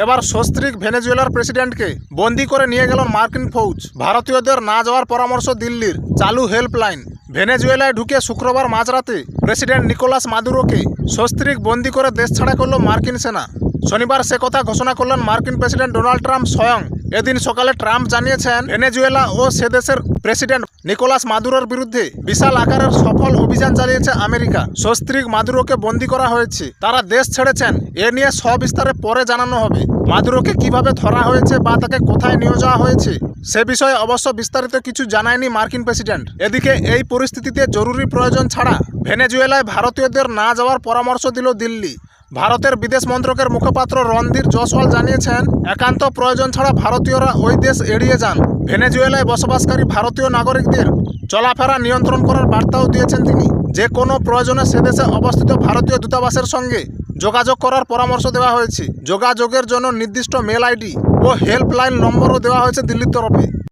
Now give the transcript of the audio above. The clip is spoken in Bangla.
এবার সস্ত্রীক ভেনেজুয়েলার প্রেসিডেন্টকে বন্দি করে নিয়ে গেল মার্কিন ফৌজ। ভারতীয়দের না যাওয়ার পরামর্শ দিল্লির, চালু হেল্পলাইন। ভেনেজুয়েলায় ঢুকে শুক্রবার মাঝরাতে প্রেসিডেন্ট নিকোলাস মাদুরোকে সস্ত্রীক বন্দি করে দেশ ছাড়া করল মার্কিন সেনা। শনিবার সে কথা ঘোষণা করলেন মার্কিন প্রেসিডেন্ট ডোনাল্ড ট্রাম্প স্বয়ং। এদিন সকালে ট্রাম্প জানিয়েছেন ভেনেজুয়েলা ও সে দেশের প্রেসিডেন্ট নিকোলাস মাদুরোর বিরুদ্ধে বিশাল আকারের সফল অভিযান চালিয়েছে আমেরিকা। সস্ত্রীক মাদুরোকে বন্দি করা হয়েছে, তারা দেশ ছেড়েছেন। এ নিয়ে সবিস্তারে পরে জানানো হবে। মাদুরোকে কিভাবে ধরা হয়েছে বা তাকে কোথায় নিয়ে যাওয়া হয়েছে সে বিষয়ে অবশ্য বিস্তারিত কিছু জানায়নি মার্কিন প্রেসিডেন্ট। এদিকে এই পরিস্থিতিতে জরুরি প্রয়োজন ছাড়া ভেনেজুয়েলায় ভারতীয়দের না যাওয়ার পরামর্শ দিল দিল্লি। ভারতের বিদেশ মন্ত্রকের মুখপাত্র রণধীর জয়সওয়াল জানিয়েছেন, একান্ত প্রয়োজন ছাড়া ভারতীয়রা ওই দেশ এড়িয়ে যান। ভেনেজুয়েলায় বসবাসকারী ভারতীয় নাগরিকদের চলাফেরা নিয়ন্ত্রণ করার বার্তাও দিয়েছেন তিনি। যে কোনো প্রয়োজনে সে দেশে অবস্থিত ভারতীয় দূতাবাসের সঙ্গে যোগাযোগ করার পরামর্শ দেওয়া হয়েছে। যোগাযোগের জন্য নির্দিষ্ট মেল আইডি ও হেল্পলাইন নম্বরও দেওয়া হয়েছে দিল্লির তরফে।